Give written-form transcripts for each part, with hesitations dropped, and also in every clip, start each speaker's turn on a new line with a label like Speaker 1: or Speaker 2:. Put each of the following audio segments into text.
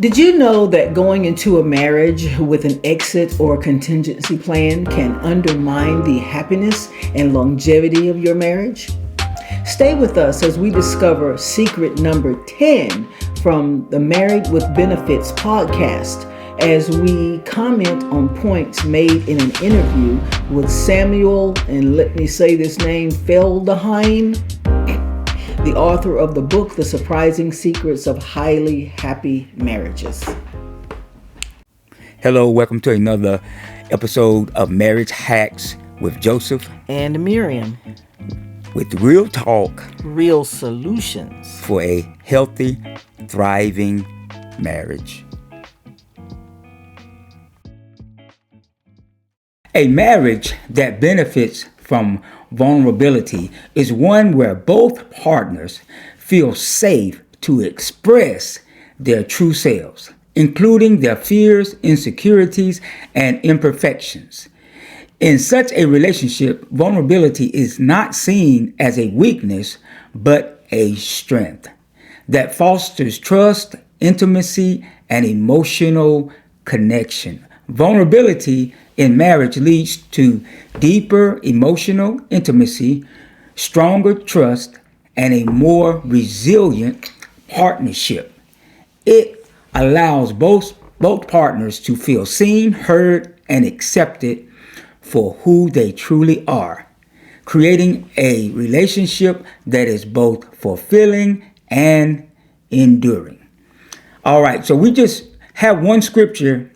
Speaker 1: Did you know that going into a marriage with an exit or contingency plan can undermine the happiness and longevity of your marriage? Stay with us as we discover secret number 10 from the Married with Benefits podcast as we comment on points made in an interview with Samuel, and let me say this name, Feldheim, the author of the book, The Surprising Secrets of Highly Happy Marriages.
Speaker 2: Hello, welcome to another episode of Marriage Hacks with Joseph
Speaker 1: And Miriam.
Speaker 2: with real talk
Speaker 1: Real solutions.
Speaker 2: for a healthy, thriving marriage. A marriage that benefits from vulnerability is one where both partners feel safe to express their true selves, including their fears, insecurities, and imperfections. In such a relationship, vulnerability is not seen as a weakness, but a strength that fosters trust, intimacy, and emotional connection. Vulnerability in marriage leads to deeper emotional intimacy, stronger trust, and a more resilient partnership. It allows both partners to feel seen, heard, and accepted for who they truly are, creating a relationship that is both fulfilling and enduring. All right, so we just have one scripture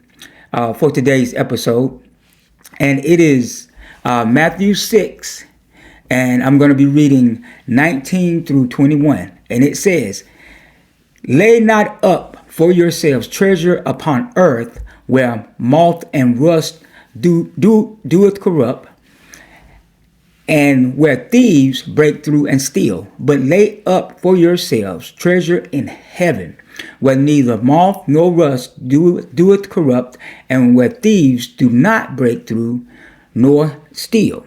Speaker 2: for today's episode, and it is Matthew 6, and I'm going to be reading 19 through 21. And it says, "Lay not up for yourselves treasure upon earth, where moth and rust doeth corrupt, and where thieves break through and steal. But lay up for yourselves treasure in heaven, where neither moth nor rust doeth corrupt, and where thieves do not break through nor steal.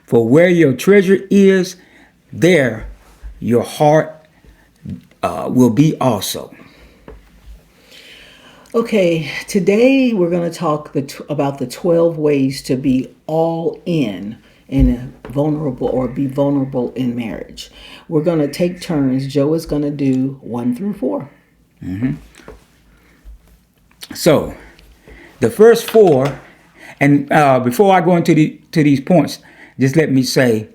Speaker 2: For where your treasure is, there your heart will be also."
Speaker 1: Okay, today we're going to talk about the 12 ways to be all in a vulnerable or be vulnerable in marriage. We're going to take turns. Joe is going to do 1 through 4.
Speaker 2: So, the first 4, and before I go into these points, just let me say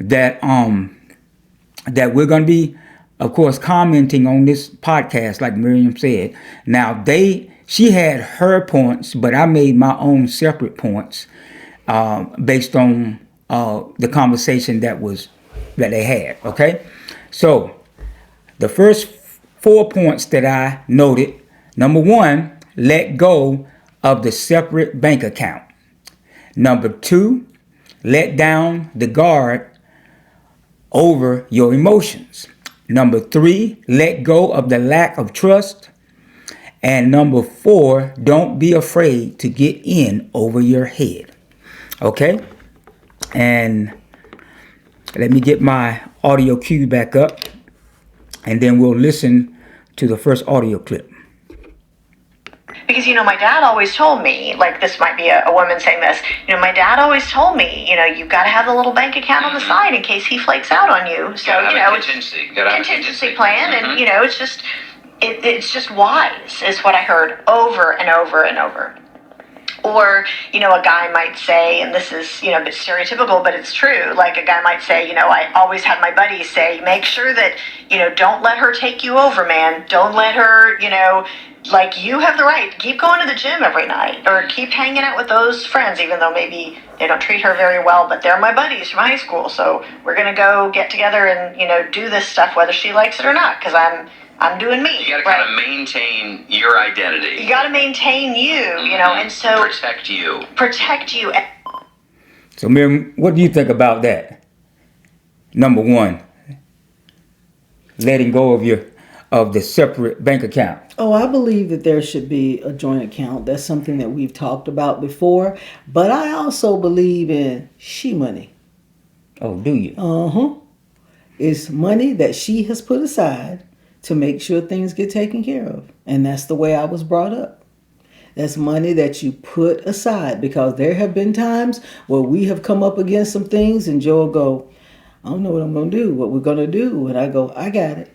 Speaker 2: that that we're going to be, of course, commenting on this podcast, like Miriam said. Now, she had her points, but I made my own separate points based on the conversation that they had. Okay, so the first 4 points that I noted: number 1, let go of the separate bank account. Number 2, let down the guard over your emotions. Number 3, let go of the lack of trust. And number 4, don't be afraid to get in over your head. Okay? And let me get my audio cue back up, and then we'll listen to the first audio clip.
Speaker 3: Because, my dad always told me, like, this might be a woman saying this, my dad always told me, you've got to have a little bank account on the side in case he flakes out on you. So, contingency plan, and, it's just wise, is what I heard over and over and over. Or, a guy might say, and this is, a bit stereotypical, but it's true. Like, a guy might say, I always had my buddies say, make sure that, don't let her take you over, man. Don't let her, like, you have the right to keep going to the gym every night, or keep hanging out with those friends, even though maybe they don't treat her very well, but they're my buddies from high school. So we're going to go get together and, do this stuff, whether she likes it or not, because I'm doing me.
Speaker 4: You got to kind of maintain your identity.
Speaker 3: You got to maintain you, and so
Speaker 4: protect you.
Speaker 2: So, Miriam, what do you think about that? Number 1, letting go of the separate bank account.
Speaker 1: Oh, I believe that there should be a joint account. That's something that we've talked about before. But I also believe in she money.
Speaker 2: Oh, do you?
Speaker 1: It's money that she has put aside to make sure things get taken care of. And that's the way I was brought up. That's money that you put aside, because there have been times where we have come up against some things and Joe will go, I don't know what I'm going to do, what we're going to do. And I go, I got it.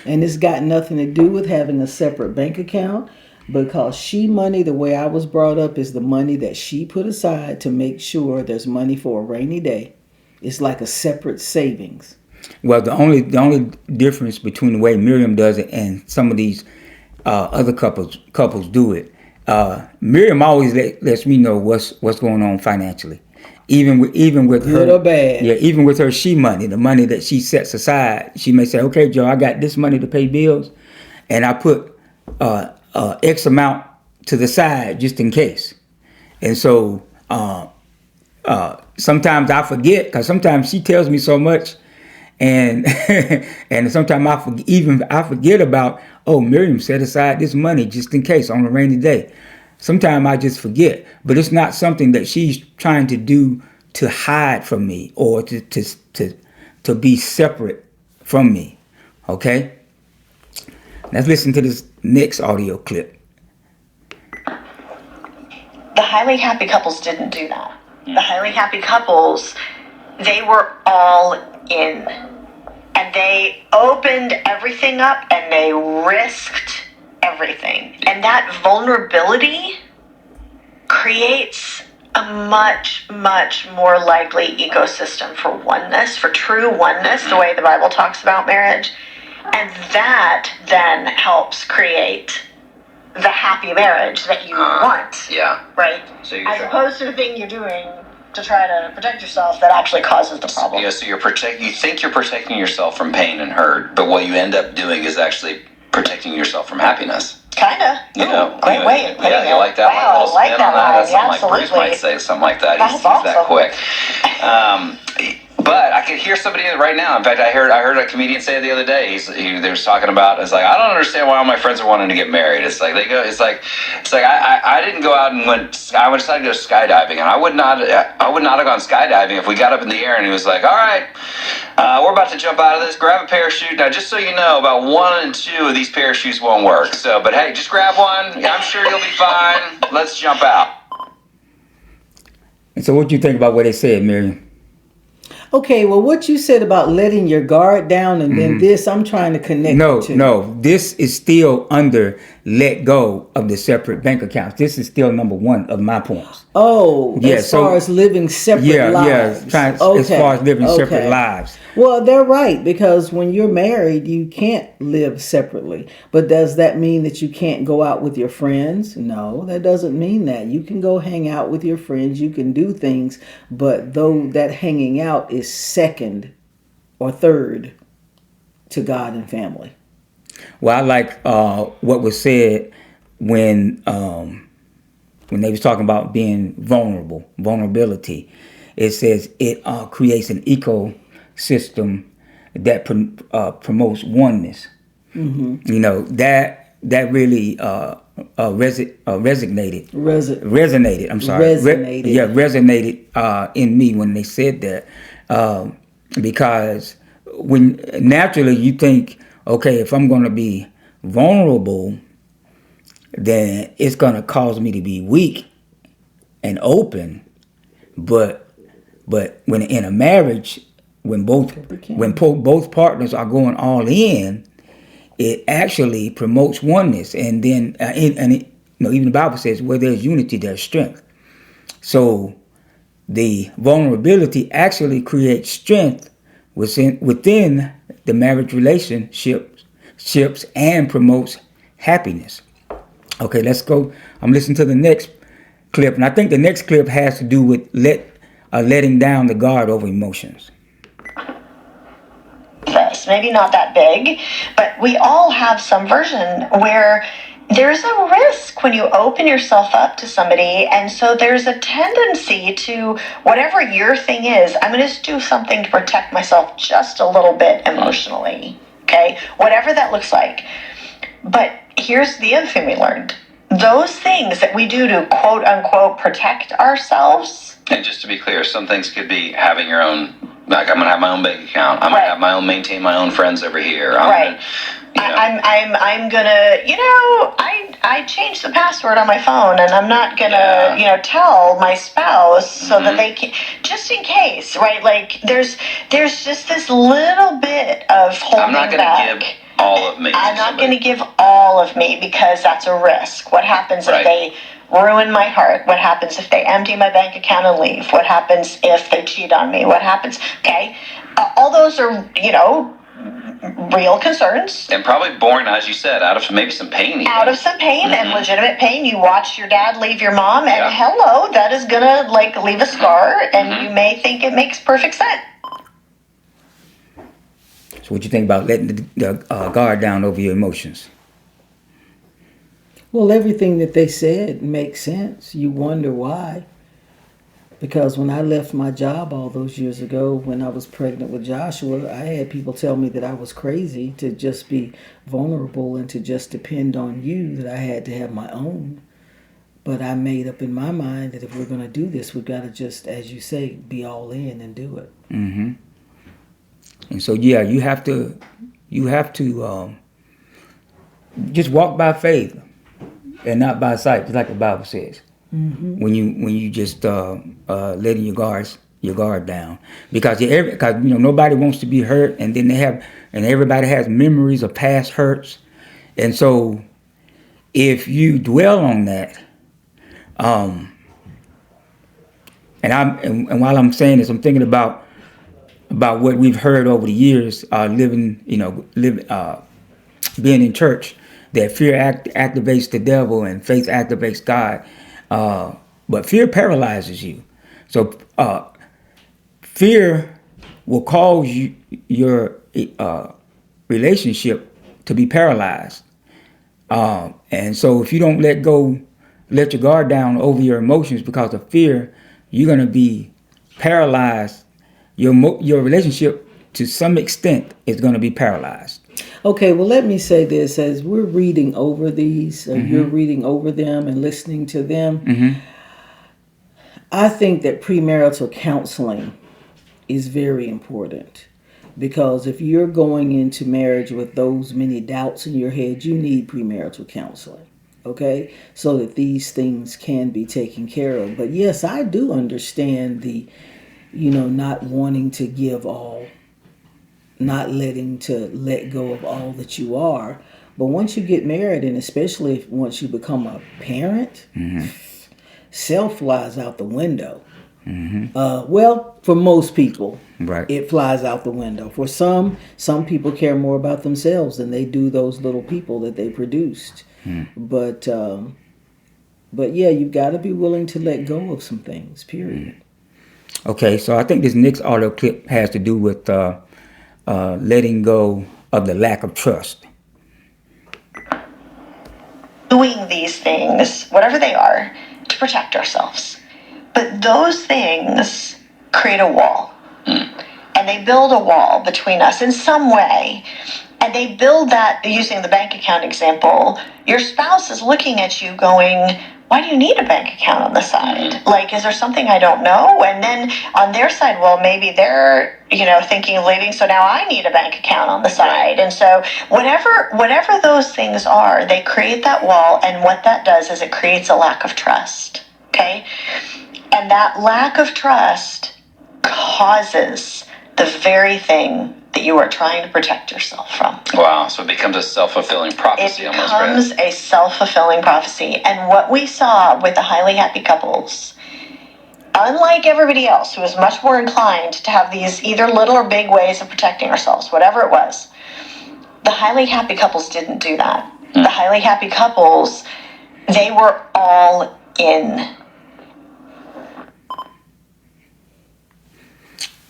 Speaker 1: And it's got nothing to do with having a separate bank account, because she money, the way I was brought up, is the money that she put aside to make sure there's money for a rainy day. It's like a separate savings.
Speaker 2: Well, the only difference between the way Miriam does it and some of these other couples do it, Miriam always lets me know what's going on financially, even with
Speaker 1: good
Speaker 2: her,
Speaker 1: or bad.
Speaker 2: Yeah, even with her she money, the money that she sets aside. She may say, "Okay, Joe, I got this money to pay bills, and I put X amount to the side just in case." And so sometimes I forget, because sometimes she tells me so much. And and sometimes I forget about, oh, Miriam set aside this money just in case on a rainy day. Sometimes I just forget, but it's not something that she's trying to do to hide from me or to be separate from me. Okay, let's listen to this next audio clip.
Speaker 3: The highly happy couples didn't do that. The highly happy couples, they were all in. And they opened everything up and they risked everything. And that vulnerability creates a much, much more likely ecosystem for oneness, for true oneness, the way the Bible talks about marriage. And that then helps create the happy marriage that you want.
Speaker 4: Yeah.
Speaker 3: Right?
Speaker 4: So
Speaker 3: as opposed to the thing you're doing to try to protect yourself that actually causes the problem.
Speaker 4: Yeah, so you think you're protecting yourself from pain and hurt, but what you end up doing is actually protecting yourself from happiness.
Speaker 3: Kinda.
Speaker 4: You know,
Speaker 3: great way of putting it.
Speaker 4: You like that
Speaker 3: wow,
Speaker 4: little spin on that? That's something
Speaker 3: absolutely.
Speaker 4: like Bruce might say something like that.
Speaker 3: That's
Speaker 4: He's that
Speaker 3: awesome.
Speaker 4: quick. But I could hear somebody right now. In fact, I heard a comedian say it the other day. They was talking about, it's like, I don't understand why all my friends are wanting to get married. It's like I didn't go out and I decided to go skydiving, and I would not have gone skydiving if we got up in the air and he was like, all right, we're about to jump out of this, grab a parachute. Now, just so you know, about 1 and 2 of these parachutes won't work. So, but hey, just grab one. I'm sure you'll be fine. Let's jump out.
Speaker 2: And so what do you think about what they said, Miriam?
Speaker 1: Okay, well, what you said about letting your guard down and then this, I'm trying to connect to.
Speaker 2: No, this is still under let go of the separate bank accounts. This is still number one of my points.
Speaker 1: Oh, yeah, as far as living separate lives.
Speaker 2: As far as living separate lives.
Speaker 1: Well, they're right, because when you're married, you can't live separately. But does that mean that you can't go out with your friends? No, that doesn't mean that. You can go hang out with your friends, you can do things, but though that hanging out is second or third to God and family.
Speaker 2: Well, I like what was said when they was talking about being vulnerability. It says it creates an ecosystem that promotes oneness. Mm-hmm. You know, that really resonated. I'm sorry. Resonated in me when they said that, because when naturally you think, okay, if I'm going to be vulnerable, then it's going to cause me to be weak and open. But when in a marriage, when both partners are going all in, it actually promotes oneness. And then even the Bible says, where there's unity, there's strength. So the vulnerability actually creates strength within the marriage relationships and promotes happiness. Okay, let's go. I'm listening to the next clip, and I think the next clip has to do with letting down the guard over emotions.
Speaker 3: Maybe not that big, but we all have some version where there's a risk when you open yourself up to somebody, and so there's a tendency to, whatever your thing is, I'm going to do something to protect myself just a little bit emotionally, okay? Whatever that looks like. But here's the other thing we learned. Those things that we do to quote-unquote protect ourselves.
Speaker 4: And just to be clear, some things could be having your own Like, I'm gonna have my own bank account. I'm gonna have my own, maintain my own friends over here.
Speaker 3: I'm gonna, I changed the password on my phone, and I'm not gonna, tell my spouse so that they can, just in case, right? Like, there's just this little bit of holding back.
Speaker 4: I'm not gonna give all of me.
Speaker 3: I'm not gonna give all of me, because that's a risk. What happens if they ruin my heart? What happens if they empty my bank account and leave? What happens if they cheat on me? What happens? Okay, all those are, real concerns.
Speaker 4: And probably born, as you said, out of maybe some pain. Even.
Speaker 3: Out of some pain and legitimate pain. You watch your dad leave your mom, and hello, that is gonna leave a scar, and you may think it makes perfect sense.
Speaker 2: So what you think about letting the guard down over your emotions?
Speaker 1: Well, everything that they said makes sense. You wonder why. Because when I left my job all those years ago, when I was pregnant with Joshua, I had people tell me that I was crazy to just be vulnerable and to just depend on you, that I had to have my own. But I made up in my mind that if we're going to do this, we've got to just, as you say, be all in and do it.
Speaker 2: Mm-hmm. And so, you have to just walk by faith and not by sight, just like the Bible says.
Speaker 1: Mm-hmm.
Speaker 2: When you just letting your guard down, because nobody wants to be hurt, and then everybody has memories of past hurts, and so if you dwell on that, and while I'm saying this, I'm thinking about what we've heard over the years, being in church, that fear activates the devil and faith activates God. But fear paralyzes you. So fear will cause your relationship to be paralyzed. And so if you don't let your guard down over your emotions because of fear, you're going to be paralyzed. Your relationship, to some extent, is going to be paralyzed.
Speaker 1: Okay, well, let me say this. As we're reading over these, you're reading over them and listening to them, I think that premarital counseling is very important. Because if you're going into marriage with those many doubts in your head, you need premarital counseling, okay? So that these things can be taken care of. But yes, I do understand the, not wanting to give all, not letting to let go of all that you are. But once you get married, and especially once you become a parent, self flies out the window. Well, for most people, it flies out the window. For some people care more about themselves than they do those little people that they produced. But yeah, you've got to be willing to let go of some things, period.
Speaker 2: Okay, so I think this next audio clip has to do with letting go of the lack of trust.
Speaker 3: Doing these things, whatever they are, to protect ourselves. But those things create a wall. And they build a wall between us in some way. And they build that, using the bank account example, your spouse is looking at you going, why do you need a bank account on the side? Like, is there something I don't know? And then on their side, well, maybe they're, thinking of leaving, so now I need a bank account on the side. And so whatever those things are, they create that wall, and what that does is it creates a lack of trust, okay? And that lack of trust causes the very thing that you are trying to protect yourself from.
Speaker 4: Wow, so it becomes a self-fulfilling prophecy.
Speaker 3: It becomes a self-fulfilling prophecy. And what we saw with the highly happy couples, unlike everybody else who was much more inclined to have these either little or big ways of protecting ourselves, whatever it was, the highly happy couples didn't do that. The highly happy couples, they were all in.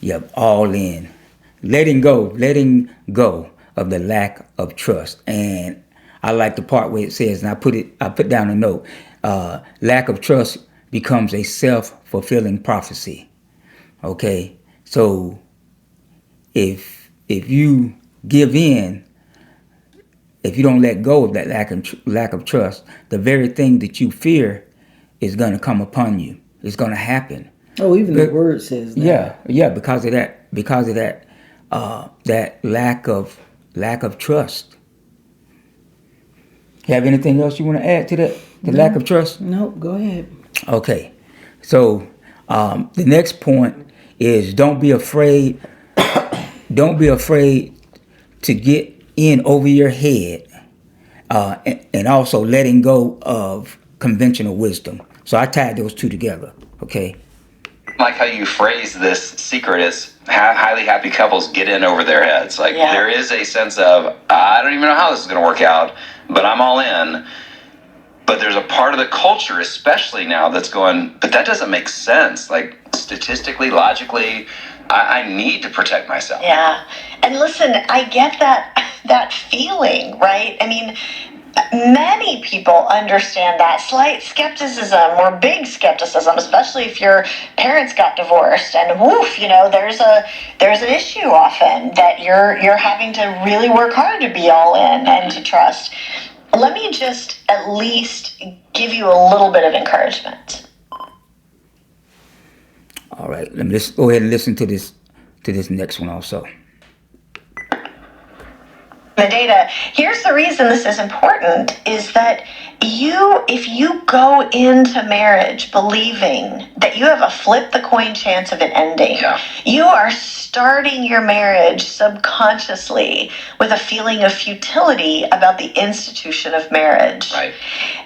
Speaker 2: Yep, all in. Letting go of the lack of trust. And I like the part where it says, and I put down a note, lack of trust becomes a self-fulfilling prophecy. Okay, so if you give in, if you don't let go of that lack of trust, the very thing that you fear is going to come upon you. It's going to happen.
Speaker 1: Oh, even the word says that.
Speaker 2: Yeah, because of that. because of that that lack of trust. You have anything else you want to add to that? The lack of trust?
Speaker 1: Nope, go ahead.
Speaker 2: Okay. So the next point is don't be afraid. Don't be afraid to get in over your head, and also letting go of conventional wisdom. So I tied those two together. Okay.
Speaker 4: Like how you phrase this secret is highly happy couples get in over their heads. Like there is a sense of, I don't even know how this is going to work out, but I'm all in. But there's a part of the culture, especially now, that's going, but that doesn't make sense. Like statistically, logically, I need to protect myself.
Speaker 3: Yeah. And listen, I get that feeling, right? I mean, many people understand that slight skepticism or big skepticism, especially if your parents got divorced, and woof, there's an issue often that you're having to really work hard to be all in and to trust. Let me just at least give you a little bit of encouragement.
Speaker 2: All right, let me just go ahead and listen to this next one also.
Speaker 3: The data, here's the reason this is important, is that if you go into marriage believing that you have a flip the coin chance of it ending, you are starting your marriage subconsciously with a feeling of futility about the institution of marriage.
Speaker 4: Right.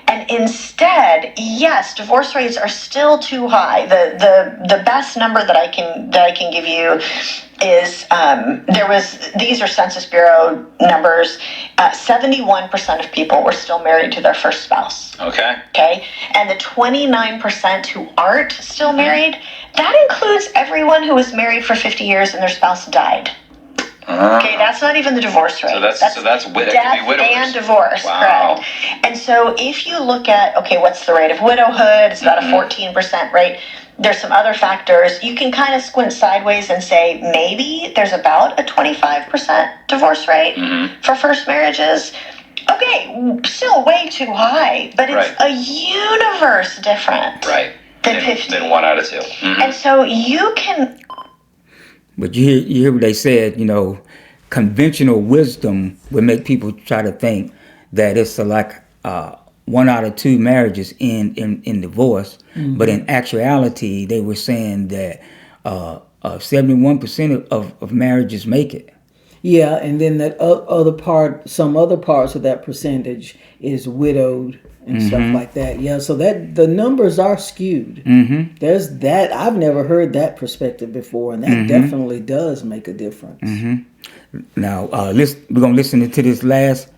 Speaker 3: And instead, yes, divorce rates are still too high. The best number that I can give you is these are Census Bureau numbers. 71% of people were still married to their first spouse. Okay. And the 29% who aren't still married, that includes everyone who was married for 50 years and their spouse died. Okay, that's not even the divorce rate.
Speaker 4: So that's
Speaker 3: death and divorce,
Speaker 4: wow.
Speaker 3: Correct. And so if you look at, what's the rate of widowhood? It's about a 14% rate. There's some other factors. You can kind of squint sideways and say maybe there's about a 25% divorce rate for first marriages. Okay, still way too high, but it's a universe different than 50.
Speaker 4: Than 1 out of 2. Mm-hmm.
Speaker 3: And so you can...
Speaker 2: But you hear what they said, conventional wisdom would make people try to think that it's like 1 out of 2 marriages in divorce. Mm-hmm. But in actuality, they were saying that 71% of marriages make it.
Speaker 1: Yeah, and then that some other parts of that percentage is widowed and stuff like that. Yeah, so that the numbers are skewed. Mm-hmm. There's that. I've never heard that perspective before, and that definitely does make a difference.
Speaker 2: Mm-hmm. Now, we're going to listen to this last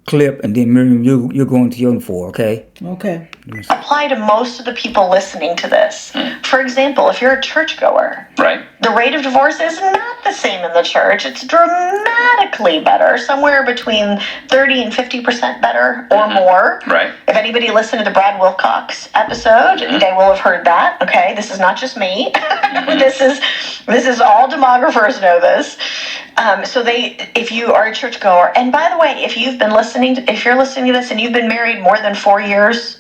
Speaker 2: clip, and then Miriam, you're going to your 4, okay?
Speaker 1: Okay.
Speaker 3: Apply to most of the people listening to this. For example, if you're a churchgoer, the rate of divorce is not the same in the church. It's dramatically better, somewhere between 30 and 50% better or more.
Speaker 4: Right.
Speaker 3: If anybody listened to the Brad Wilcox episode, they will have heard that. Okay, this is not just me. This is all demographers know this. So if you are a churchgoer, and by the way, if you're listening to this and you've been married more than 4 years,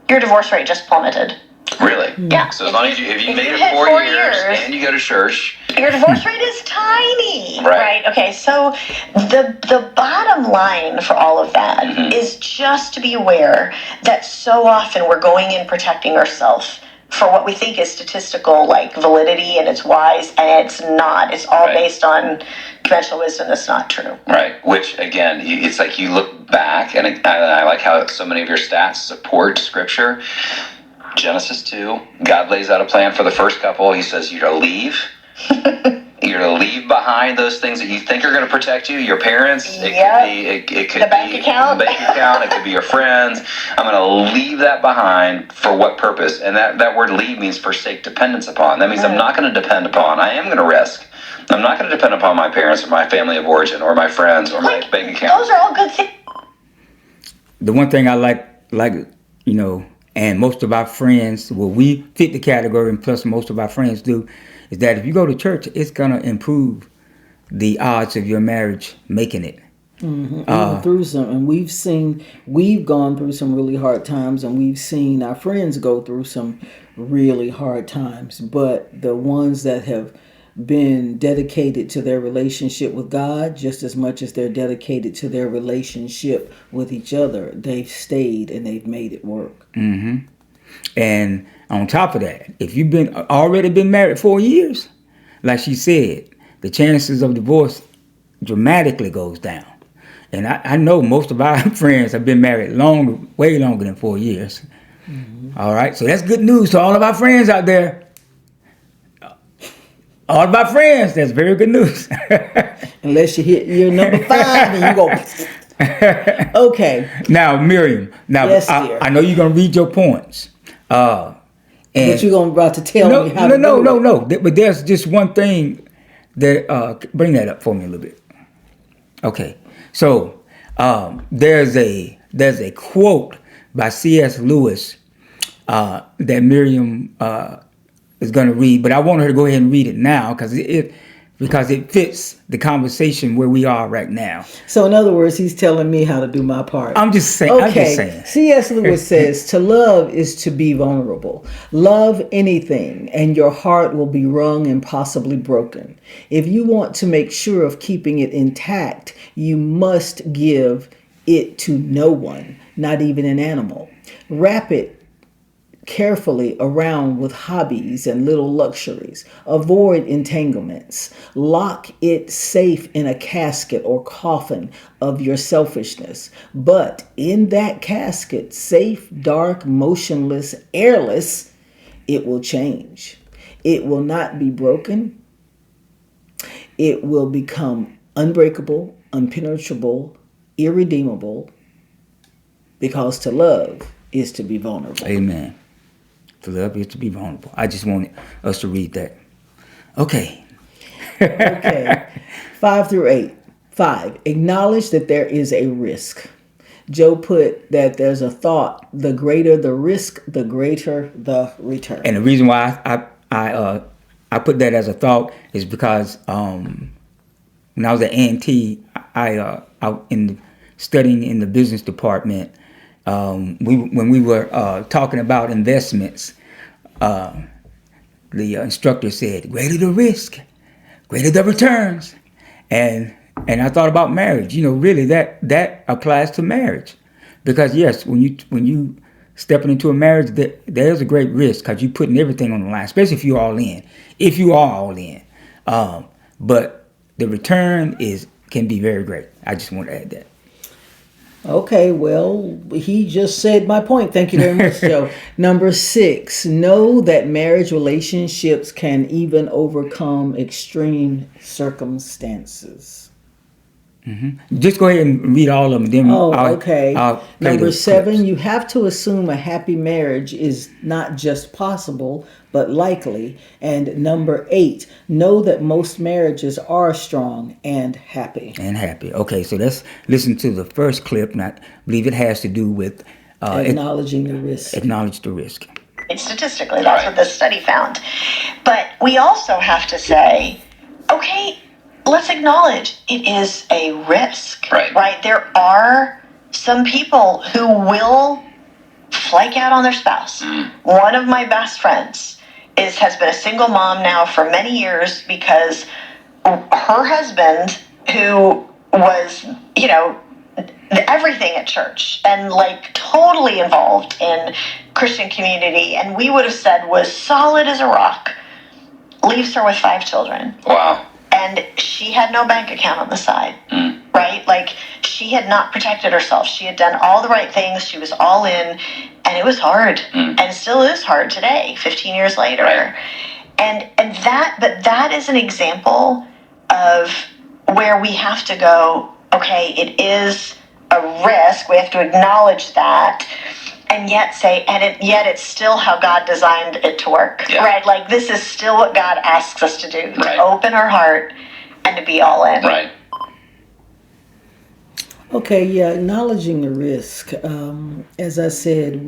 Speaker 3: your divorce rate just plummeted.
Speaker 4: Really?
Speaker 3: Yeah.
Speaker 4: So as long as if you made it 4 years and you go to church,
Speaker 3: your divorce rate is tiny.
Speaker 4: Right.
Speaker 3: Okay. So the bottom line for all of that is just to be aware that so often we're going in protecting ourselves for what we think is statistical validity, and it's wise, and it's not. It's all based on conventional wisdom that's not true.
Speaker 4: Right. Which again, it's like you look back, and I like how so many of your stats support Scripture. Genesis 2, God lays out a plan for the first couple. He says you're to leave. You're to leave behind those things that you think are going to protect you. Your parents. It could
Speaker 3: the bank account.
Speaker 4: The bank account. It could be your friends. I'm going to leave that behind for what purpose? And that word leave means forsake dependence upon. That means I'm not going to depend upon. I am going to risk. I'm not going to depend upon my parents or my family of origin or my friends or my bank account.
Speaker 3: Those are all good things.
Speaker 2: The one thing I like, and most of our friends, we fit the category, and plus most of our friends do, is that if you go to church, it's going to improve the odds of your marriage making it.
Speaker 1: Even through some, and we've gone through some really hard times, and we've seen our friends go through some really hard times. But the ones that have been dedicated to their relationship with God just as much as they're dedicated to their relationship with each other. They've stayed and they've made it work.
Speaker 2: And on top of that, if you've already been married 4 years, like she said, the chances of divorce dramatically goes down. And I know most of our friends have been married way longer than 4 years. All right, so that's good news to all of our friends out there. All of our friends, that's very good news.
Speaker 1: Unless you hit year number 5 and you go, okay.
Speaker 2: Now, Miriam,
Speaker 1: Yes, dear.
Speaker 2: I know you're going to read your points.
Speaker 1: But you're about to tell me how to do it.
Speaker 2: No. But there's just one thing that, bring that up for me a little bit. Okay. So, there's a quote by C.S. Lewis that Miriam is going to read, but I want her to go ahead and read it now because it fits the conversation where we are right now.
Speaker 1: So in other words, he's telling me how to do my part.
Speaker 2: I'm just saying.
Speaker 1: Okay. C.S. Lewis says, to love is to be vulnerable. Love anything and your heart will be wrung and possibly broken. If you want to make sure of keeping it intact, you must give it to no one, not even an animal. Wrap it carefully around with hobbies and little luxuries. Avoid entanglements. Lock it safe in a casket or coffin of your selfishness. But in that casket, safe, dark, motionless, airless, it will change. It will not be broken. It will become unbreakable, impenetrable, irredeemable, because to love is to be vulnerable.
Speaker 2: Amen. To love is to be vulnerable. I just wanted us to read that. Okay.
Speaker 1: Okay. 5 through 8. 5. Acknowledge that there is a risk. Joe put that there's a thought, the greater the risk, the greater the return.
Speaker 2: And the reason why I put that as a thought is because when I was at A&T, studying in the business department, when we were talking about investments, the instructor said, greater the risk, greater the returns. And I thought about marriage. Really that applies to marriage. Because yes, when you stepping into a marriage, there's a great risk because you're putting everything on the line, especially if you're all in. If you are all in. But the return can be very great. I just want to add that.
Speaker 1: Okay, well, he just said my point. Thank you very much, Joe. Number 6, know that marriage relationships can even overcome extreme circumstances.
Speaker 2: Mm-hmm. Just go ahead and read all of them. Then
Speaker 1: okay. Number 7,
Speaker 2: clips.
Speaker 1: you have to assume a happy marriage is not just possible, but likely. And number 8, know that most marriages are strong and happy.
Speaker 2: Okay, so let's listen to the first clip, and I believe it has to do with
Speaker 1: acknowledging the risk.
Speaker 2: Acknowledge the risk.
Speaker 3: Statistically, that's what this study found. But we also have to say, okay, let's acknowledge it is a risk. Right? There are some people who will flake out on their spouse. One of my best friends has been a single mom now for many years because her husband, who was, everything at church and totally involved in Christian community, and we would have said was solid as a rock, leaves her with 5 children.
Speaker 4: Wow.
Speaker 3: And she had no bank account on the side, right? She had not protected herself. She had done all the right things. She was all in, and it was hard, and it still is hard today, 15 years later.
Speaker 4: Right.
Speaker 3: But that is an example of where we have to go, okay, it is a risk. We have to acknowledge that. And yet yet it's still how God designed it to work, right? This is still what God asks us to do, to open our heart and to be all in.
Speaker 4: Right.
Speaker 1: Okay, yeah, acknowledging the risk. As I said,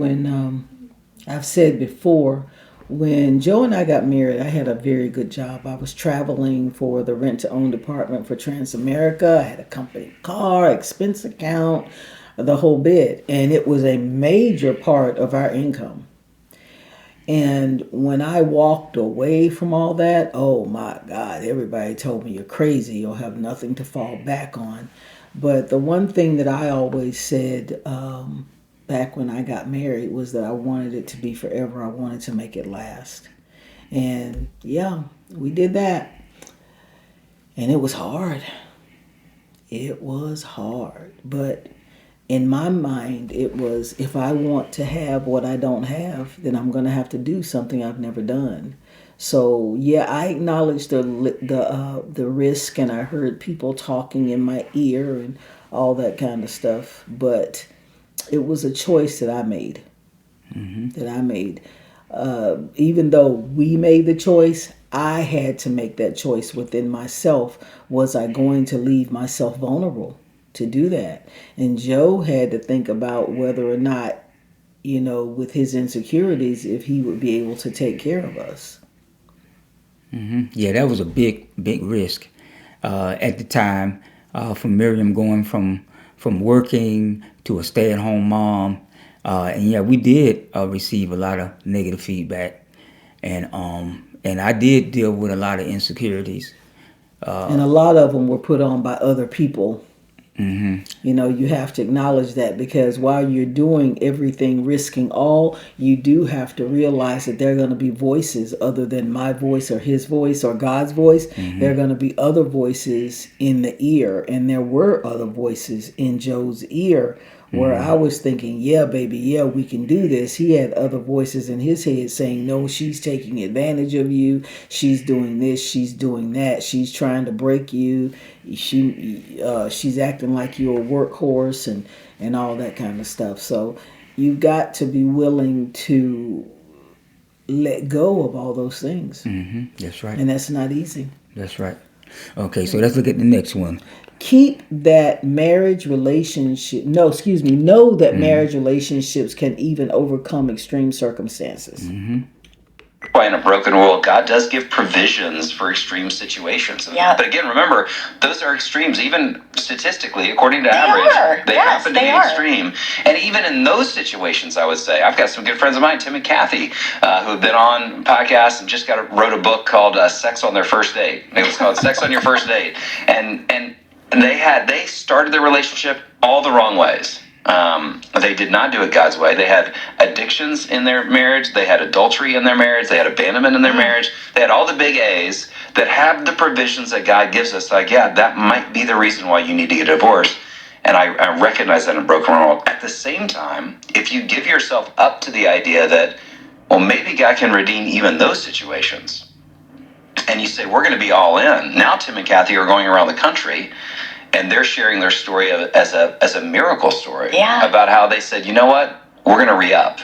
Speaker 1: I've said before, when Joe and I got married, I had a very good job. I was traveling for the rent-to-own department for Transamerica. I had a company car, expense account, the whole bit, and it was a major part of our income. And when I walked away from all that, oh my God, everybody told me you're crazy. You'll have nothing to fall back on. But the one thing that I always said back when I got married was that I wanted it to be forever. I wanted to make it last. And yeah, we did that. And it was hard. It was hard. But in my mind, it was, if I want to have what I don't have, then I'm going to have to do something I've never done. So yeah, I acknowledged the risk, and I heard people talking in my ear and all that kind of stuff. But it was a choice that I made. That I made. Even though we made the choice, I had to make that choice within myself. Was I going to leave myself vulnerable to do that? And Joe had to think about whether or not, with his insecurities, if he would be able to take care of us.
Speaker 2: Yeah, that was a big risk at the time, for Miriam going from working to a stay-at-home mom. And yeah, we did receive a lot of negative feedback, and I did deal with a lot of insecurities.
Speaker 1: And a lot of them were put on by other people. You have to acknowledge that, because while you're doing everything, risking all, you do have to realize that there are going to be voices other than my voice or his voice or God's voice. There are going to be other voices in the ear, and there were other voices in Joe's ear where I was thinking, yeah, baby, yeah, we can do this. He had other voices in his head saying, no, she's taking advantage of you. She's doing this. She's doing that. She's trying to break you. She's acting like you're a workhorse and all that kind of stuff. So you got to be willing to let go of all those things.
Speaker 2: That's right.
Speaker 1: And that's not easy.
Speaker 2: That's right. Okay, so let's look at the next one.
Speaker 1: Keep that marriage relationship. No, excuse me. Know that marriage relationships can even overcome extreme circumstances.
Speaker 4: Why in a broken world, God does give provisions for extreme situations.
Speaker 3: Yeah.
Speaker 4: But again, remember, those are extremes. Even statistically, according to average, they happen to be extreme. And even in those situations, I would say, I've got some good friends of mine, Tim and Kathy, who have been on podcasts and just wrote a book called Sex on Their First Date. It was called Sex on Your First Date. And they started their relationship all the wrong ways. They did not do it God's way. They had addictions in their marriage. They had adultery in their marriage. They had abandonment in their marriage. They had all the big A's that have the provisions that God gives us. Like, yeah, that might be the reason why you need to get a divorce. And I recognize that in a broken world. At the same time, if you give yourself up to the idea that, well, maybe God can redeem even those situations, and you say, we're going to be all in. Now Tim and Kathy are going around the country, and they're sharing their story as a miracle story about how they said, you know what, we're going to re-up.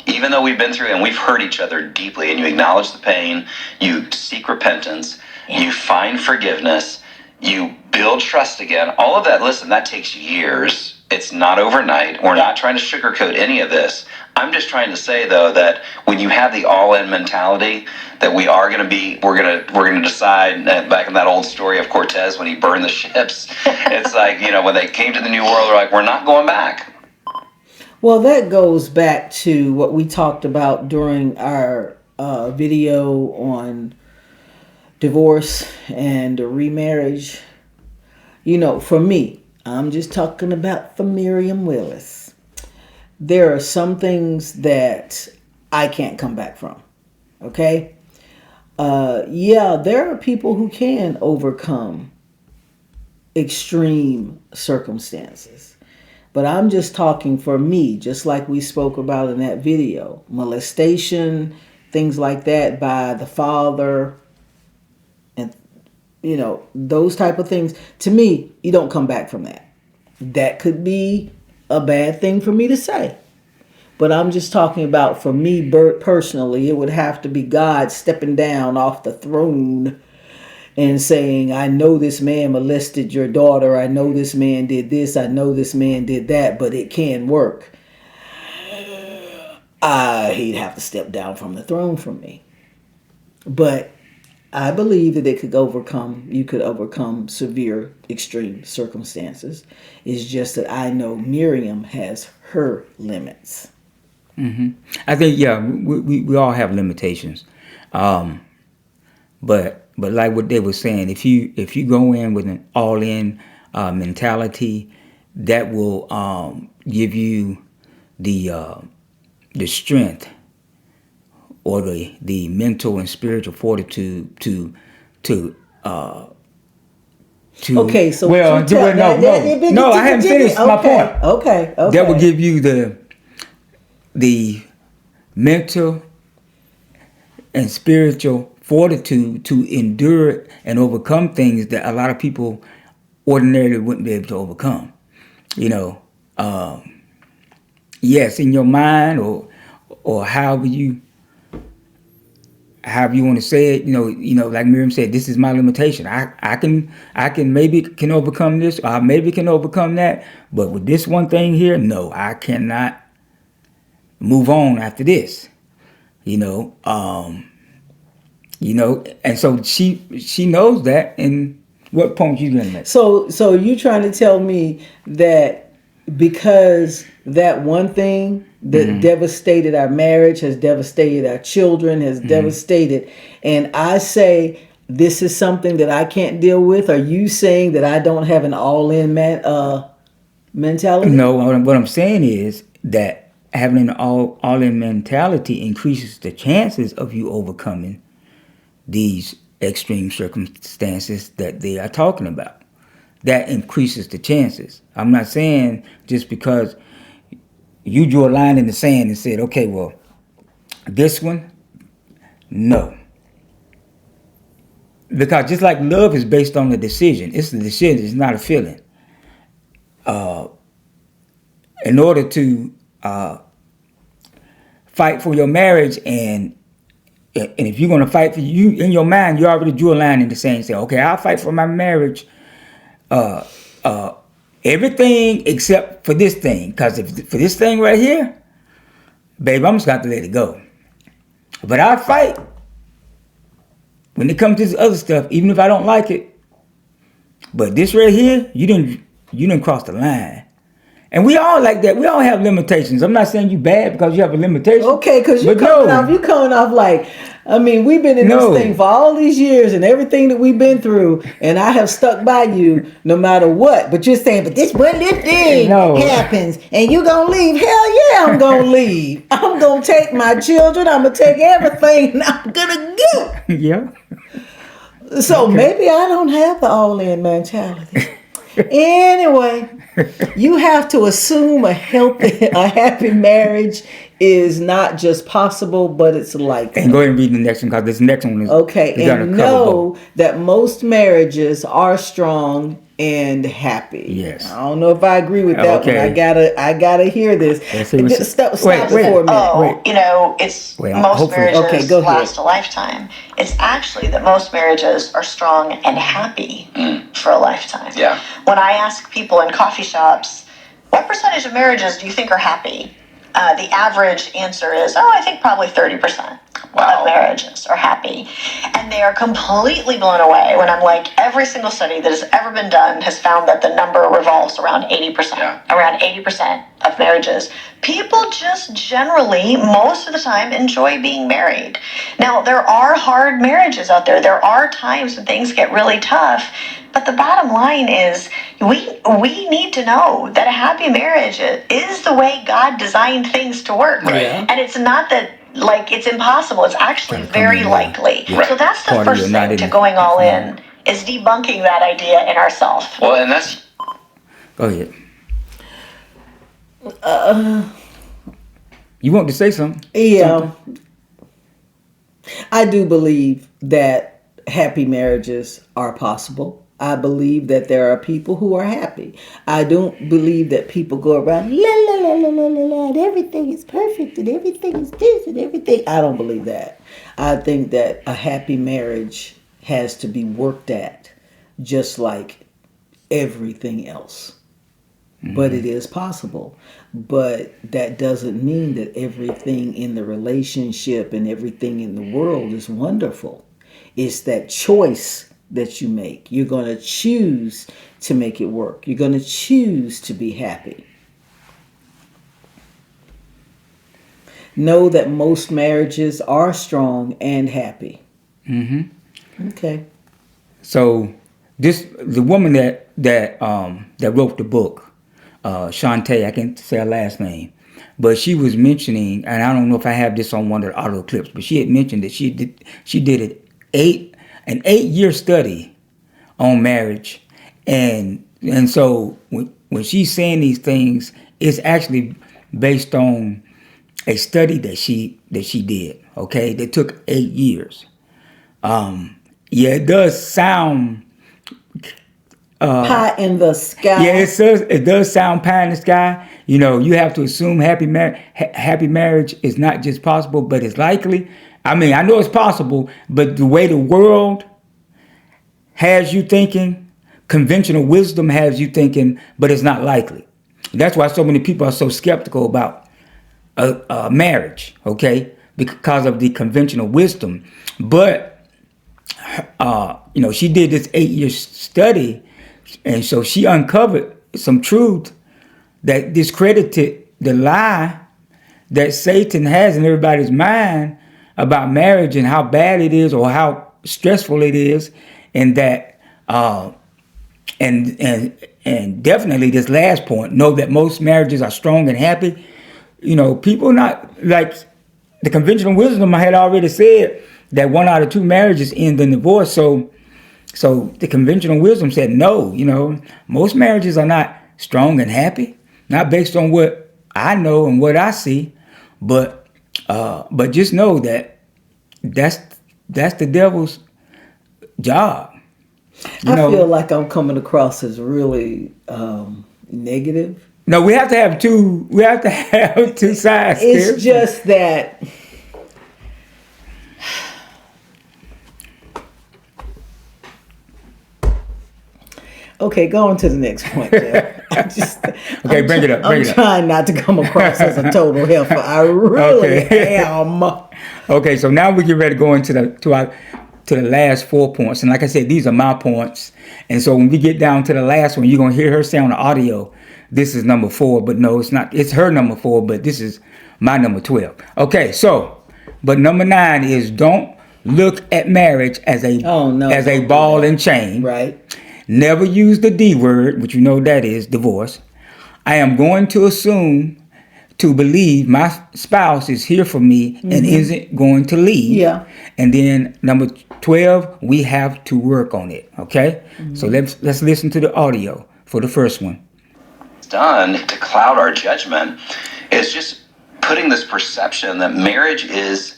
Speaker 4: Even though we've been through and we've hurt each other deeply, and you acknowledge the pain, you seek repentance, you find forgiveness, you build trust again. All of that, listen, that takes years. It's not overnight. We're not trying to sugarcoat any of this. I'm just trying to say, though, that when you have the all-in mentality, that we're going to decide, back in that old story of Cortez when he burned the ships, it's like, when they came to the New World, they're like, we're not going back.
Speaker 1: Well, that goes back to what we talked about during our video on divorce and remarriage. For me, I'm just talking about for Miriam Willis. There are some things that I can't come back from. Okay? There are people who can overcome extreme circumstances. But I'm just talking for me, just like we spoke about in that video. Molestation, things like that by the father, and those type of things. To me, you don't come back from that. That could be a bad thing for me to say. But I'm just talking about, for me personally, it would have to be God stepping down off the throne and saying, I know this man molested your daughter. I know this man did this. I know this man did that, but it can work. He'd have to step down from the throne for me. But I believe that you could overcome severe, extreme circumstances. It's just that I know Miriam has her limits.
Speaker 2: I think we all have limitations, but like what they were saying, if you go in with an all in mentality, that will give you the strength or the mental and spiritual fortitude to
Speaker 1: Okay, so
Speaker 2: well,
Speaker 1: what you tell,
Speaker 2: no, I haven't finished my point.
Speaker 1: Okay.
Speaker 2: That will give you the mental and spiritual fortitude to endure and overcome things that a lot of people ordinarily wouldn't be able to overcome. You know, yes, in your mind or however you want to say it, like Miriam said, this is my limitation. I can maybe can overcome this, or I maybe can overcome that, but with this one thing here, no, I cannot move on after this. And so she knows that. And what point you gonna make?
Speaker 1: So you trying to tell me that because that one thing that devastated our marriage, has devastated our children, has devastated, and I say this is something that I can't deal with, are you saying that I don't have an all-in mentality?
Speaker 2: No, what I'm saying is that having an all-in mentality increases the chances of you overcoming these extreme circumstances that they are talking about. That increases the chances. I'm not saying just because you drew a line in the sand and said, okay, well, this one, no. Because just like love is based on a decision, it's a decision, it's not a feeling. In order to fight for your marriage, and if you're going to fight for you in your mind, you already drew a line in the sand and say, okay, I'll fight for my marriage, everything except for this thing. Because for this thing right here, babe, I'm just got to let it go. But I'll fight when it comes to this other stuff, even if I don't like it. But this right here, you didn't cross the line. And we all like that. We all have limitations. I'm not saying you bad because you have a limitation.
Speaker 1: Okay, because you coming off like, I mean, we've been in this thing for all these years and everything that we've been through, and I have stuck by you no matter what. But you're saying, but this one little thing happens, and you gonna leave? Hell yeah, I'm gonna leave. I'm gonna take my children. I'm gonna take everything, and I'm gonna go.
Speaker 2: Yeah.
Speaker 1: So maybe I don't have the all-in mentality. Anyway, you have to assume a happy marriage is not just possible, but it's likely.
Speaker 2: And go ahead and read the next one, because this next one is
Speaker 1: okay. And know that most marriages are strong and happy.
Speaker 2: Yes.
Speaker 1: I don't know if I agree with that one. I gotta hear this. Stop for a minute.
Speaker 3: It's most marriages last a lifetime. It's actually that most marriages are strong and happy for a lifetime.
Speaker 4: Yeah.
Speaker 3: When I ask people in coffee shops, what percentage of marriages do you think are happy? The average answer is, I think probably 30% of marriages are happy. And they are completely blown away when I'm like, every single study that has ever been done has found that the number revolves around 80%. Yeah. Around 80% of marriages. People just generally, most of the time, enjoy being married. Now, there are hard marriages out there. There are times when things get really tough. But the bottom line is we need to know that a happy marriage is the way God designed things to work.
Speaker 4: Right.
Speaker 3: And it's not that it's impossible. It's actually very likely.
Speaker 4: Right.
Speaker 3: So that's the first thing to going all in, is debunking that idea in ourselves.
Speaker 4: Well, and that's...
Speaker 2: Go ahead. You want to say something?
Speaker 1: Yeah. I do believe that happy marriages are possible. I believe that there are people who are happy. I don't believe that people go around, la, la, la, la, la, la, la, and everything is perfect and everything is this and everything. I don't believe that. I think that a happy marriage has to be worked at just like everything else. Mm-hmm. But it is possible. But that doesn't mean that everything in the relationship and everything in the world is wonderful. It's that choice that you make. You're going to choose to make it work. You're going to choose to be happy. Know that most marriages are strong and happy. Okay.
Speaker 2: So the woman that wrote the book, Shantae, I can't say her last name, but she was mentioning, and I don't know if I have this on one of the audio clips, but she had mentioned that she did an 8-year study on marriage, and so when she's saying these things, it's actually based on a study that she did. Okay, that took 8 years. Yeah, it does sound.
Speaker 1: Pie in the sky.
Speaker 2: Yeah, it does sound pie in the sky. You know, you have to assume happy marriage is not just possible, but it's likely. I mean, I know it's possible, but the way the world has you thinking, conventional wisdom has you thinking, but it's not likely. That's why so many people are so skeptical about marriage, okay? Because of the conventional wisdom. But, she did this 8-year study, and so she uncovered some truth that discredited the lie that Satan has in everybody's mind about marriage and how bad it is or how stressful it is, and that and definitely this last point, know that most marriages are strong and happy. You know, people not like the conventional wisdom I had already said that 1 out of 2 marriages end in divorce. So the conventional wisdom said no. You know, most marriages are not strong and happy, not based on what I know and what I see, but just know that that's the devil's job.
Speaker 1: I feel like I'm coming across as really negative.
Speaker 2: No, we have to have two. We have to have two sides.
Speaker 1: It's just that. Okay, go on to the next point, Jeff.
Speaker 2: Bring it up.
Speaker 1: I'm trying not to come across as a total heifer. I really am.
Speaker 2: Okay, so now we get ready to go into the last 4 points, and like I said, these are my points. And so when we get down to the last one, you're gonna hear her say on the audio, "This is number 4," but no, it's not. It's her number 4, but this is my number 12. Okay, so but number 9 is don't look at marriage as a ball and chain.
Speaker 1: Right.
Speaker 2: Never use the D word, which you know that is divorce. I am going to assume to believe my spouse is here for me and isn't going to leave.
Speaker 1: Yeah.
Speaker 2: And then number 12, we have to work on it. Okay. So let's listen to the audio for the first one.
Speaker 4: It's done to cloud our judgment is just putting this perception that marriage is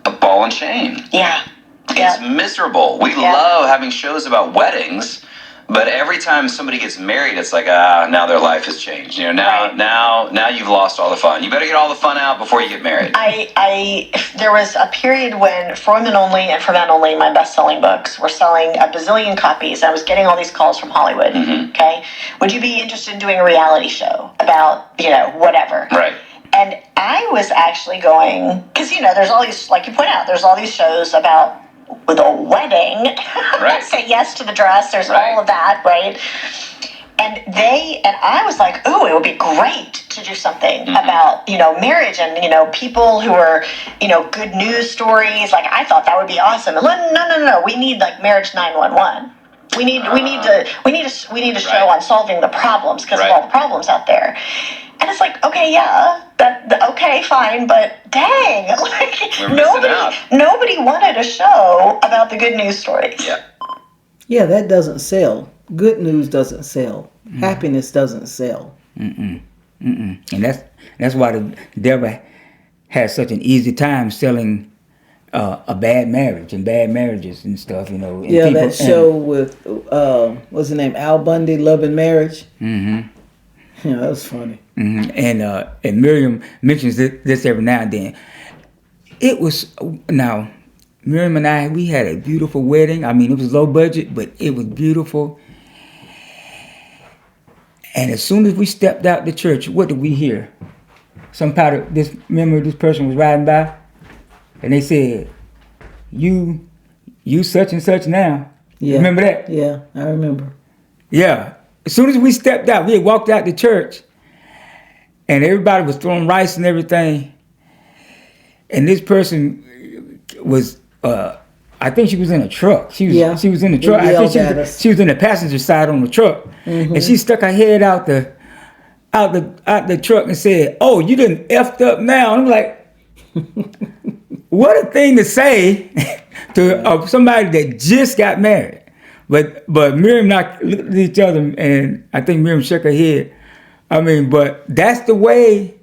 Speaker 4: a ball and chain.
Speaker 3: Yeah.
Speaker 4: It's miserable. We love having shows about weddings, but every time somebody gets married, it's like, now their life has changed. You know, now you've lost all the fun. You better get all the fun out before you get married.
Speaker 3: There was a period when For Women Only and For Men Only, my best-selling books, were selling a bazillion copies. I was getting all these calls from Hollywood. Okay, would you be interested in doing a reality show about, whatever?
Speaker 4: Right.
Speaker 3: And I was actually going, because, there's all these, like you point out, there's all these shows about with a wedding,
Speaker 4: right.
Speaker 3: Say yes to the dress, there's all of that, right? And I was like, ooh, it would be great to do something about, marriage and, people who are, good news stories. Like, I thought that would be awesome. And no, we need like Marriage 911. We need a show on solving the problems because of all the problems out there. And it's like, okay, okay, fine, but dang, like nobody wanted a show about the good news stories.
Speaker 1: Yeah, that doesn't sell. Good news doesn't sell. Happiness doesn't sell.
Speaker 2: And that's why the devil has such an easy time selling a bad marriage and bad marriages and stuff, And
Speaker 1: that show with what's the name, Al Bundy, Love and Marriage. Yeah, that was funny.
Speaker 2: And Miriam mentions this every now and then. Miriam and I, we had a beautiful wedding. I mean, it was low budget, but it was beautiful. And as soon as we stepped out the church, what did we hear? This person was riding by, and they said, "You such and such now."
Speaker 1: Yeah.
Speaker 2: Remember that?
Speaker 1: Yeah, I remember.
Speaker 2: Yeah. As soon as we stepped out, we had walked out the church, and everybody was throwing rice and everything. and this person was I think she was in a truck. She was in the truck. I think she was in the passenger side on the truck, and she stuck her head out the truck and said, "Oh, you done effed up now." And I'm like, what a thing to say to somebody that just got married. But Miriam and I looked at each other, and I think Miriam shook her head. I mean, but that's the way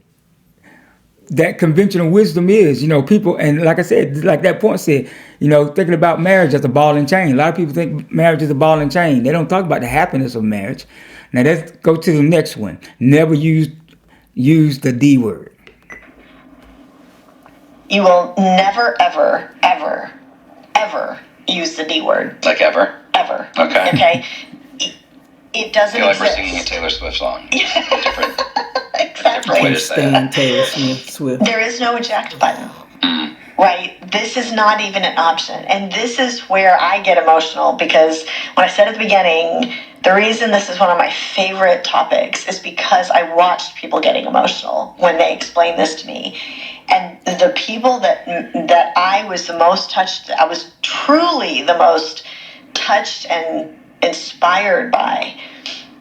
Speaker 2: that conventional wisdom is, people, and like I said, like that point said, thinking about marriage as a ball and chain. A lot of people think marriage is a ball and chain. They don't talk about the happiness of marriage. Now let's go to the next one. Never use the D word.
Speaker 3: You will never, ever, ever, ever use the D word.
Speaker 4: Like ever?
Speaker 3: Ever.
Speaker 4: Okay.
Speaker 3: Okay? It doesn't
Speaker 4: I feel like
Speaker 3: exist.
Speaker 4: we're singing a Taylor Swift song.
Speaker 3: Exactly.
Speaker 4: Way to say it.
Speaker 1: Taylor Swift.
Speaker 3: There is no eject button. Right? This is not even an option. And this is where I get emotional, because when I said at the beginning, the reason this is one of my favorite topics is because I watched people getting emotional when they explained this to me. And the people that I was the most touched, I was truly the most touched and inspired by,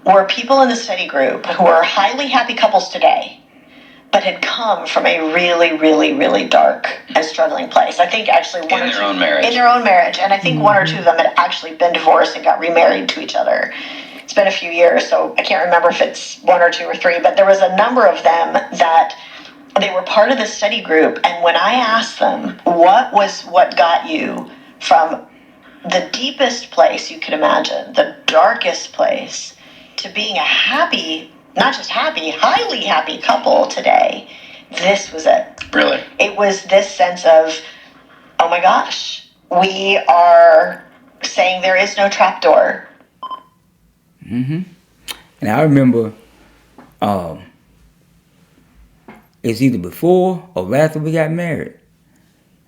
Speaker 3: were people in the study group who are highly happy couples today, but had come from a really, really, really dark and struggling place. I think actually
Speaker 4: in their own marriage.
Speaker 3: And I think one or two of them had actually been divorced and got remarried to each other. It's been a few years, so I can't remember if it's one or two or three, but there was a number of them that they were part of the study group. And when I asked them, what got you from the deepest place you could imagine, the darkest place, to being a happy, not just happy, highly happy couple today, this was it.
Speaker 4: Really?
Speaker 3: It was this sense of, oh my gosh, we are saying there is no trapdoor.
Speaker 2: Mm-hmm. And I remember it's either before or after we got married.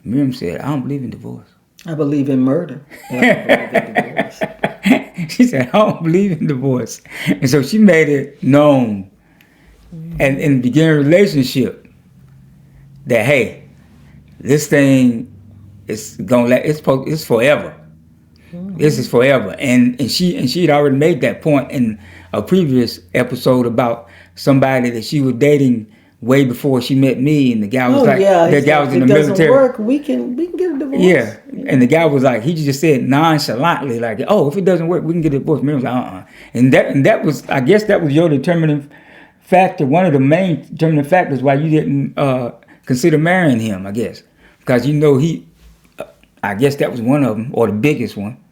Speaker 2: Miriam said, I don't believe in divorce.
Speaker 1: I believe in murder. I don't believe in divorce.
Speaker 2: She said, I don't believe in divorce. And so she made it known and in the beginning relationship that, hey, this thing is it's forever. This is forever. And she had already made that point in a previous episode about somebody that she was dating way before she met me, and the guy was the guy was in the military.
Speaker 1: If it doesn't work, we can get a divorce.
Speaker 2: Yeah. And the guy was like, he just said nonchalantly, like, oh, if it doesn't work, we can get a divorce. Miriam was like, And that was, I guess that was your determining factor, one of the main determining factors why you didn't consider marrying him, I guess. Because I guess that was one of them, or the biggest one.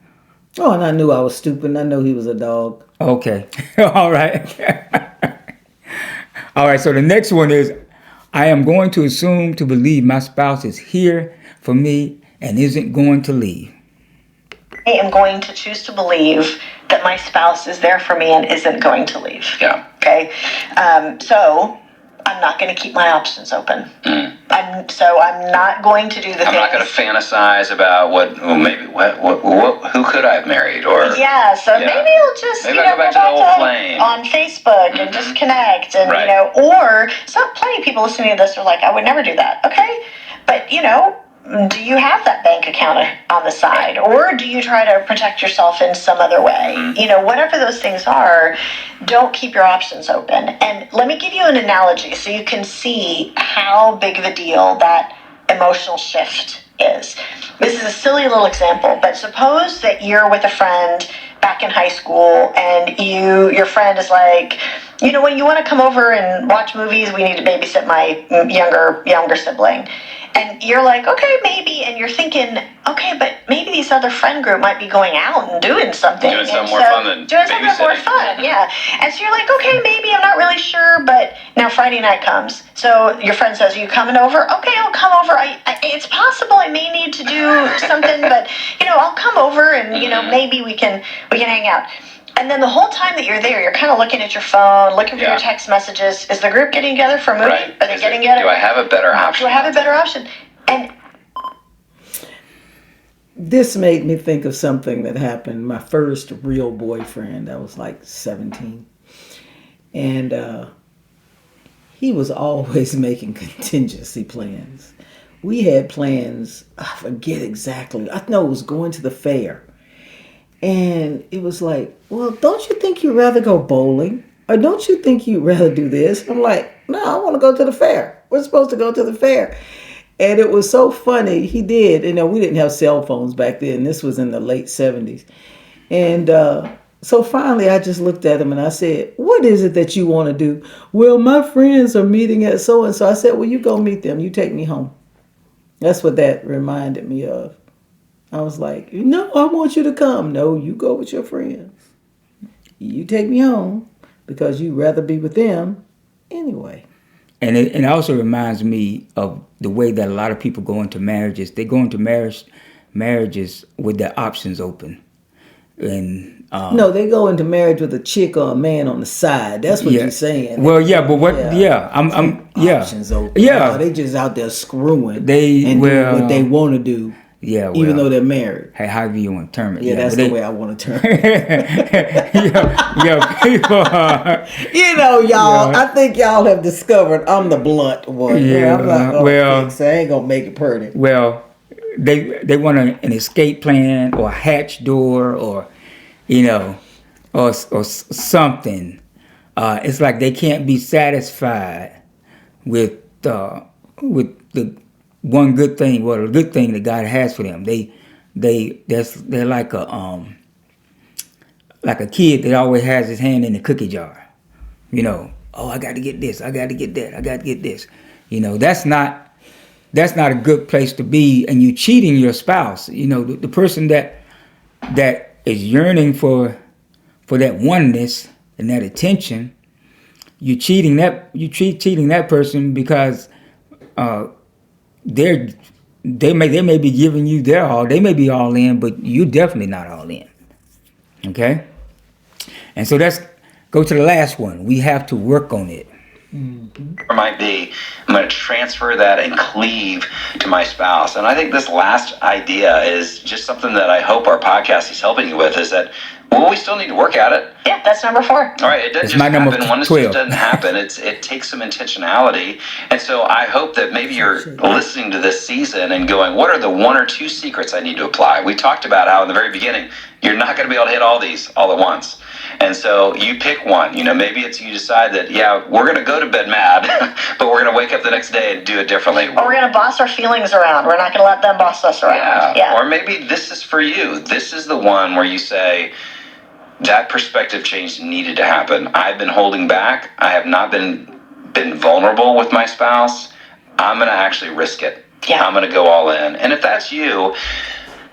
Speaker 1: Oh, and I knew I was stupid, and I know he was a dog.
Speaker 2: Okay. All right. All right, so the next one is, I am going to assume to believe my spouse is here for me and isn't going to leave.
Speaker 3: I am going to choose to believe that my spouse is there for me and isn't going to leave.
Speaker 4: Yeah.
Speaker 3: Okay? So I'm not going to keep my options open. I'm not going to do the things.
Speaker 4: I'm not going to fantasize about who could I have married, or
Speaker 3: maybe I'll just
Speaker 4: go back to the old flame
Speaker 3: on Facebook and just connect, and
Speaker 4: right.
Speaker 3: or plenty of people listening to this are like, I would never do that. Okay, but do you have that bank account on the side, or do you try to protect yourself in some other way? Whatever those things are, don't keep your options open. And let me give you an analogy so you can see how big of a deal that emotional shift is. This is a silly little example, but suppose that you're with a friend back in high school, and your friend is like, when you want to come over and watch movies, we need to babysit my younger sibling. And you're like, okay, maybe, and you're thinking, okay, but maybe these other friend group might be going out and doing something.
Speaker 4: Doing something more fun than
Speaker 3: doing something more fun, yeah. And so you're like, okay, maybe, I'm not really sure, but now Friday night comes. So your friend says, are you coming over? Okay, I'll come over. It's possible I may need to do something, but, I'll come over and, maybe we can hang out. And then the whole time that you're there, you're kind of looking at your phone, looking for your text messages. Is the group getting together for a movie?
Speaker 4: Right.
Speaker 3: Are they getting together?
Speaker 4: Do I have a better option?
Speaker 3: And
Speaker 1: this made me think of something that happened. My first real boyfriend, I was like 17. And he was always making contingency plans. we had plans. I forget exactly. I know it was going to the fair. And it was like, well, don't you think you'd rather go bowling? Or don't you think you'd rather do this? I'm like, no, I want to go to the fair. We're supposed to go to the fair. And it was so funny. He did. We didn't have cell phones back then. This was in the late 70s. And so finally, I just looked at him and I said, what is it that you want to do? Well, my friends are meeting at so-and-so. I said, well, you go meet them. You take me home. That's what that reminded me of. I was like, no, I want you to come. No, you go with your friends. You take me home because you'd rather be with them anyway.
Speaker 2: And it also reminds me of the way that a lot of people go into marriages. They go into marriages with their options open. And
Speaker 1: no, they go into marriage with a chick or a man on the side. That's what you're saying.
Speaker 2: Well, yeah, but what? Yeah, I'm
Speaker 1: options open.
Speaker 2: Yeah,
Speaker 1: no, they just out there screwing.
Speaker 2: They
Speaker 1: do what they want to do.
Speaker 2: Yeah,
Speaker 1: even though they're married.
Speaker 2: Hey, however you want to term it.
Speaker 1: Yeah, that's the way I want to term it.
Speaker 2: People.
Speaker 1: Y'all. I think y'all have discovered I'm the blunt one.
Speaker 2: Yeah,
Speaker 1: I'm not gonna fix it. I ain't gonna make it pretty.
Speaker 2: Well, they want an escape plan or a hatch door or or something. It's like they can't be satisfied with the one good thing, the good thing that God has for them. They're like a kid that always has his hand in the cookie jar. Oh, I got to get this, I got to get that, I got to get this. That's not a good place to be, and you cheating your spouse. The person that is yearning for that oneness and that attention. You're cheating that person because they may be giving you their all. They may be all in, but you definitely not all in. Okay? And so let's go to the last one. We have to work on it.
Speaker 4: Or might be, I'm going to transfer that and cleave to my spouse. And I think this last idea is just something that I hope our podcast is helping you with, is that, well, we still need to work at it.
Speaker 3: Yeah, that's number 4.
Speaker 4: All right, it doesn't just happen. One just doesn't happen. It takes some intentionality. And so I hope that maybe you're listening to this season and going, what are the 1 or 2 secrets I need to apply? We talked about how in the very beginning, you're not going to be able to hit all these all at once. And so you pick one. Maybe it's you decide that, yeah, we're going to go to bed mad, but we're going to wake up the next day and do it differently.
Speaker 3: Or we're going to boss our feelings around. We're not going to let them boss us around.
Speaker 4: Yeah. Or maybe this is for you. This is the one where you say, that perspective change needed to happen. I've been holding back. I have not been vulnerable with my spouse. I'm going to actually risk it. Yeah. I'm going to go all in. And if that's you,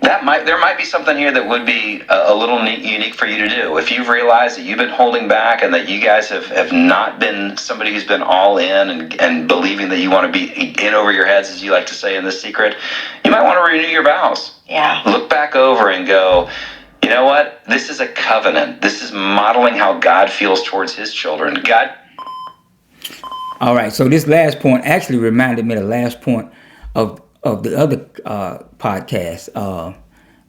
Speaker 4: there might be something here that would be a little unique for you to do. If you've realized that you've been holding back and that you guys have not been somebody who's been all in and believing that you want to be in over your heads, as you like to say in The Secret, you might want to renew your vows.
Speaker 3: Yeah.
Speaker 4: Look back over and go, you know what? This is a covenant. This is modeling how God feels towards his children. God.
Speaker 2: All right. So this last point actually reminded me of the last point of the other podcast,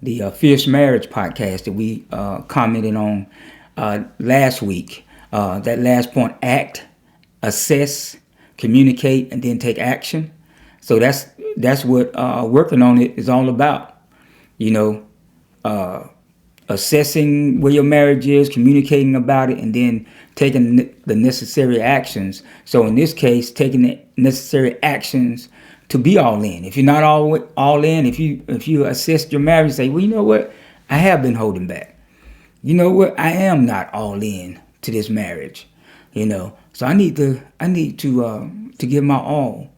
Speaker 2: the Fierce Marriage podcast that we commented on last week. That last point: act, assess, communicate, and then take action. So that's what working on it is all about. Assessing where your marriage is, communicating about it, and then taking the necessary actions. So in this case, taking the necessary actions to be all in. If you're not all in, if you assess your marriage and say, well, you know what, I have been holding back. You know what, I am not all in to this marriage. So I need to give my all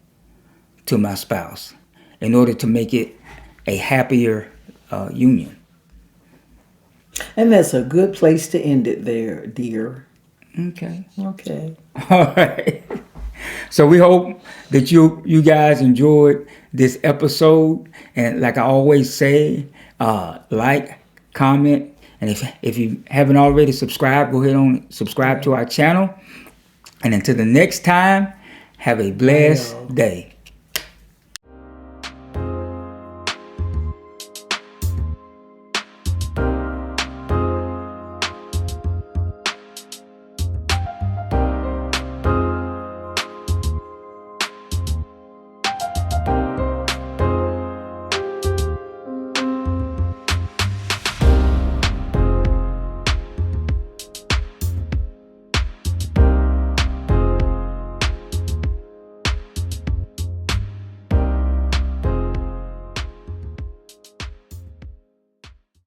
Speaker 2: to my spouse in order to make it a happier union.
Speaker 1: And that's a good place to end it there, dear.
Speaker 2: Okay.
Speaker 1: All
Speaker 2: right. So we hope that you guys enjoyed this episode. And like I always say, like, comment, and if you haven't already subscribed, go ahead and subscribe to our channel. And until the next time, have a blessed day.